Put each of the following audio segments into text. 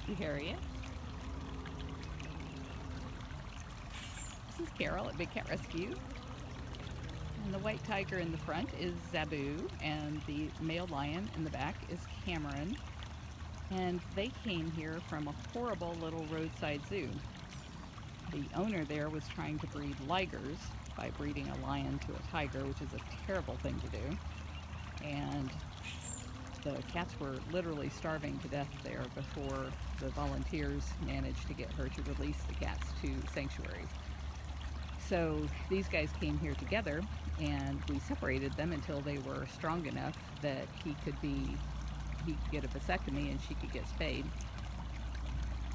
Thank you, Harriet. This is Carol at Big Cat Rescue. And the white tiger in the front is Zabu, and the male lion in the back is Cameron. And they came here from a horrible little roadside zoo. The owner there was trying to breed ligers by breeding a lion to a tiger, which is a terrible thing to do. And the cats were literally starving to death there before the volunteers managed to get her to release the cats to sanctuaries. So these guys came here together, and we separated them until they were strong enough that he could get a vasectomy and she could get spayed.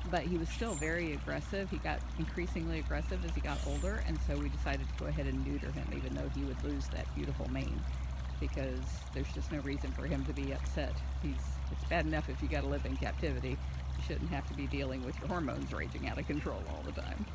But he was still very aggressive. He got increasingly aggressive as he got older, and so we decided to go ahead and neuter him, even though he would lose that beautiful mane, because there's just no reason for him to be upset. It's bad enough if you got to live in captivity. You shouldn't have to be dealing with your hormones raging out of control all the time.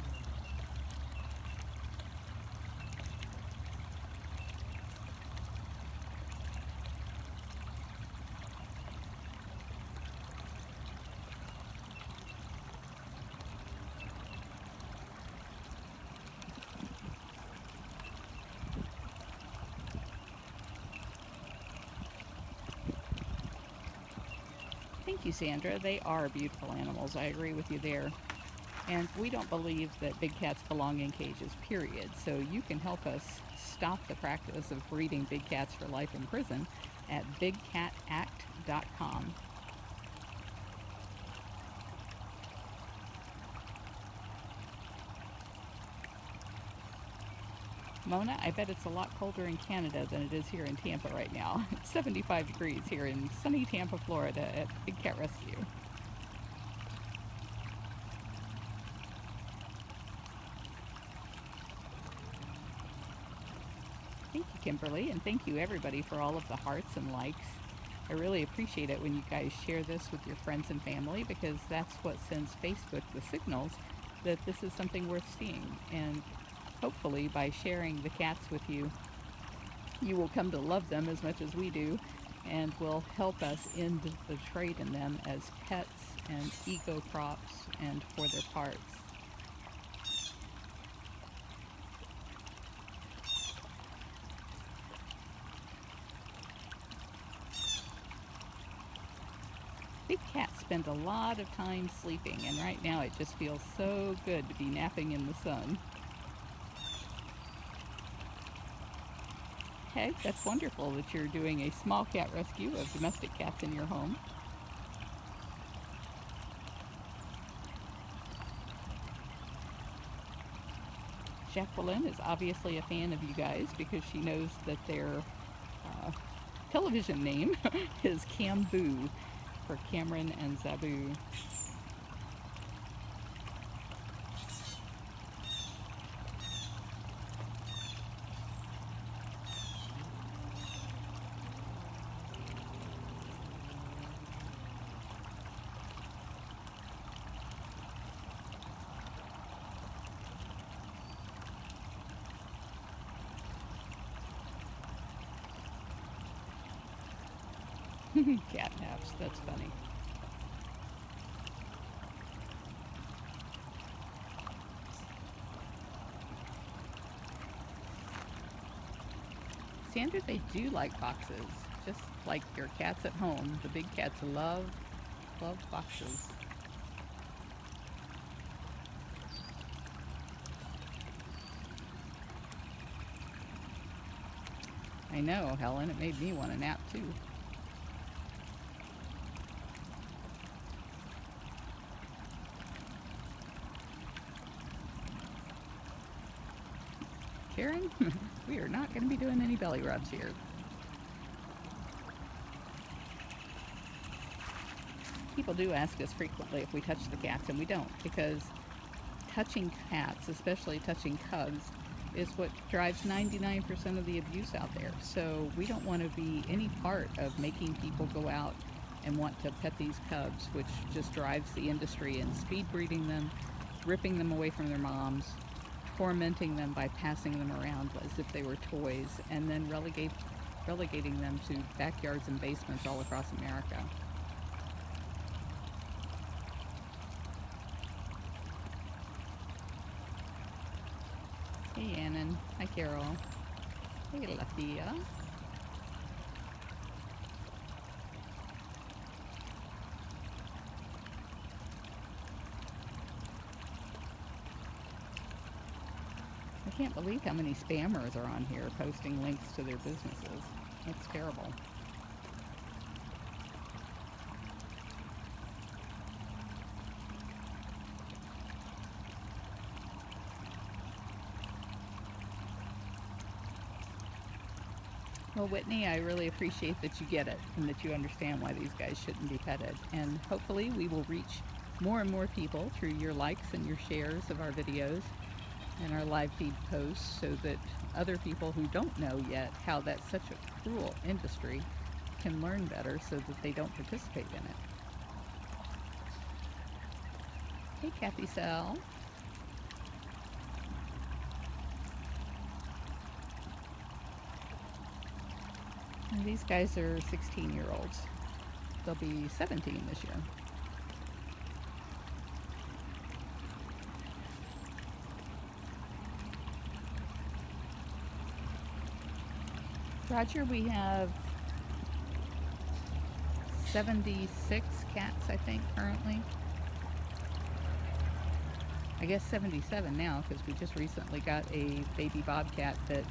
Thank you, Sandra. They are beautiful animals. I agree with you there. And we don't believe that big cats belong in cages, period. So you can help us stop the practice of breeding big cats for life in prison at bigcatact.com. Mona, I bet it's a lot colder in Canada than it is here in Tampa right now. It's 75 degrees here in sunny Tampa, Florida at Big Cat Rescue. Thank you, Kimberly, and thank you everybody for all of the hearts and likes. I really appreciate it when you guys share this with your friends and family, because that's what sends Facebook the signals that this is something worth seeing. And hopefully by sharing the cats with you, you will come to love them as much as we do, and will help us end the trade in them as pets and eco props and for their parts. Big cats spend a lot of time sleeping, and right now it just feels so good to be napping in the sun. Okay, that's wonderful that you're doing a small cat rescue of domestic cats in your home. Jacqueline is obviously a fan of you guys because she knows that their television name is Camboo for Cameron and Zabu. Cat naps, that's funny. Sandra, they do like boxes, just like your cats at home. The big cats love boxes. I know, Helen, it made me want a nap too. Karen, we are not going to be doing any belly rubs here. People do ask us frequently if we touch the cats, and we don't, because touching cats, especially touching cubs, is what drives 99% of the abuse out there. So we don't want to be any part of making people go out and want to pet these cubs, which just drives the industry in speed breeding them, ripping them away from their moms, tormenting them by passing them around as if they were toys, and then relegating them to backyards and basements all across America. Hey, Annan. Hi, Carol. Hey, Lathea. I can't believe how many spammers are on here posting links to their businesses. That's terrible. Well, Whitney, I really appreciate that you get it and that you understand why these guys shouldn't be petted. And hopefully we will reach more and more people through your likes and your shares of our videos and our live feed posts so that other people who don't know yet how that's such a cruel industry can learn better so that they don't participate in it. Hey, Kathy Sell. And these guys are 16-year-olds. They'll be 17 this year. Roger, we have 76 cats, I think, currently. I guess 77 now, because we just recently got a baby bobcat that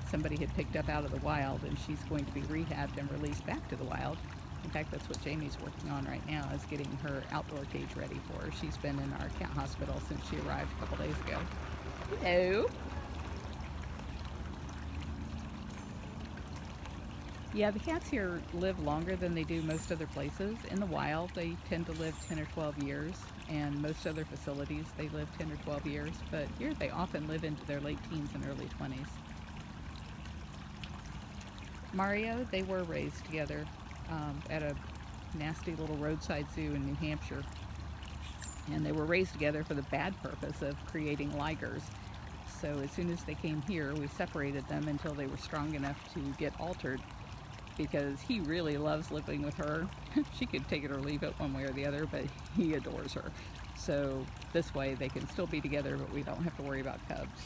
somebody had picked up out of the wild, and she's going to be rehabbed and released back to the wild. In fact, that's what Jamie's working on right now, is getting her outdoor cage ready for her. She's been in our cat hospital since she arrived a couple days ago. Hello. Yeah, the cats here live longer than they do most other places. In the wild, they tend to live 10 or 12 years, and most other facilities, they live 10 or 12 years. But here, they often live into their late teens and early 20s. Mario, they were raised together at a nasty little roadside zoo in New Hampshire. And they were raised together for the bad purpose of creating ligers. So as soon as they came here, we separated them until they were strong enough to get altered, because he really loves living with her. She could take it or leave it one way or the other, but he adores her. So this way they can still be together, but we don't have to worry about cubs.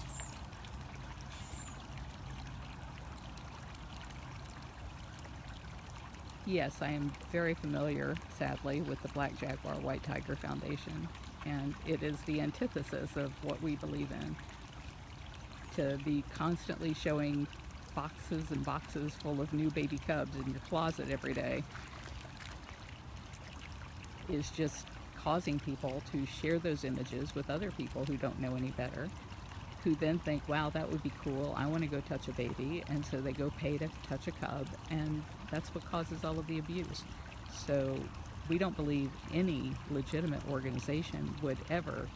Yes, I am very familiar, sadly, with the Black Jaguar White Tiger Foundation, and it is the antithesis of what we believe in. To be constantly showing boxes and boxes full of new baby cubs in your closet every day is just causing people to share those images with other people who don't know any better, who then think, wow, that would be cool, I want to go touch a baby, and so they go pay to touch a cub, and that's what causes all of the abuse. So we don't believe any legitimate organization would ever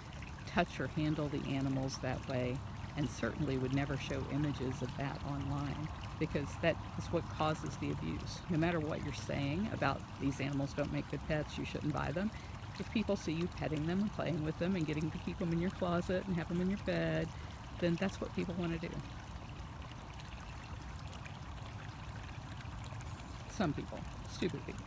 touch or handle the animals that way, and certainly would never show images of that online, because that is what causes the abuse. No matter what you're saying about these animals don't make good pets, you shouldn't buy them, if people see you petting them and playing with them and getting to keep them in your closet and have them in your bed, then that's what people want to do. Some people. Stupid people.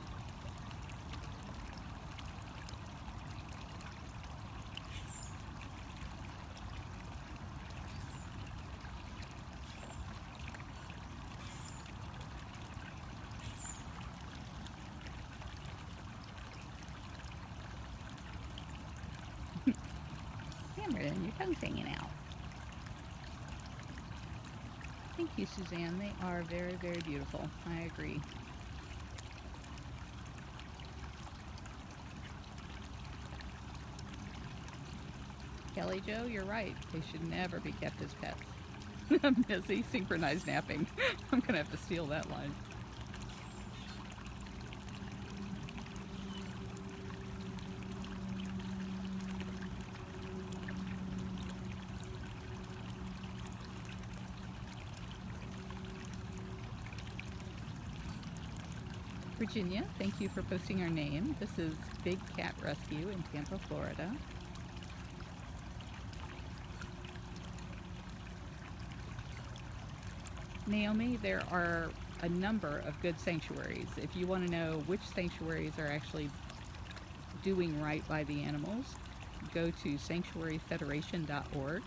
Cameron, your tongue's hanging out. Thank you, Suzanne. They are very, very beautiful. I agree. Kelly Jo, you're right. They should never be kept as pets. Missy, synchronized napping. I'm going to have to steal that line. Virginia, thank you for posting our name. This is Big Cat Rescue in Tampa, Florida. Naomi, there are a number of good sanctuaries. If you want to know which sanctuaries are actually doing right by the animals, go to sanctuaryfederation.org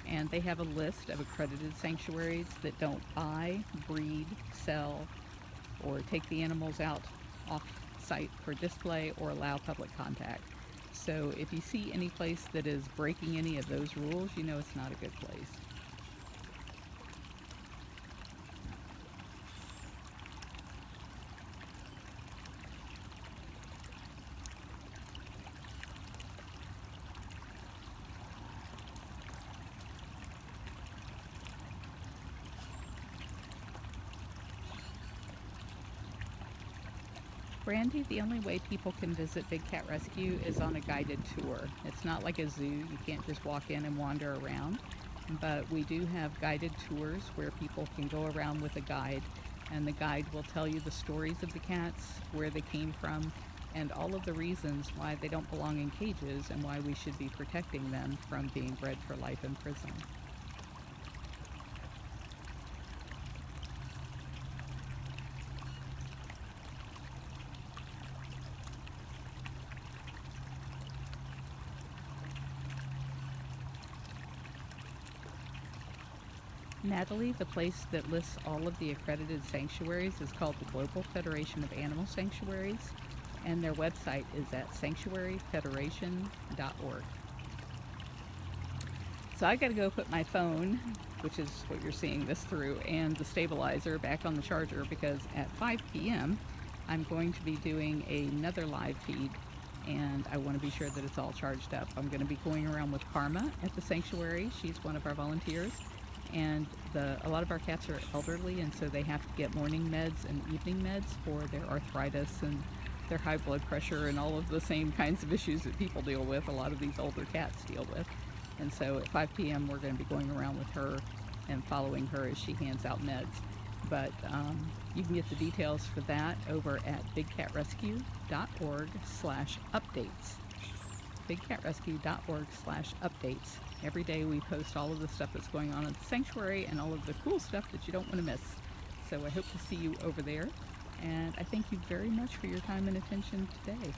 and they have a list of accredited sanctuaries that don't buy, breed, sell, or take the animals out off-site for display or allow public contact. So if you see any place that is breaking any of those rules, you know it's not a good place. Brandy, the only way people can visit Big Cat Rescue is on a guided tour. It's not like a zoo. You can't just walk in and wander around. But we do have guided tours where people can go around with a guide, and the guide will tell you the stories of the cats, where they came from, and all of the reasons why they don't belong in cages and why we should be protecting them from being bred for life in prison. Natalie, the place that lists all of the accredited sanctuaries, is called the Global Federation of Animal Sanctuaries, and their website is at sanctuaryfederation.org. So I gotta go put my phone, which is what you're seeing this through, and the stabilizer back on the charger, because at 5 p.m. I'm going to be doing another live feed, and I want to be sure that it's all charged up. I'm going to be going around with Karma at the sanctuary. She's one of our volunteers. And a lot of our cats are elderly, and so they have to get morning meds and evening meds for their arthritis and their high blood pressure and all of the same kinds of issues that people deal with, a lot of these older cats deal with. And so at 5 p.m. we're going to be going around with her and following her as she hands out meds. But you can get the details for that over at bigcatrescue.org/updates. bigcatrescue.org/updates. Every day we post all of the stuff that's going on at the sanctuary and all of the cool stuff that you don't want to miss. So I hope to see you over there, and I thank you very much for your time and attention today.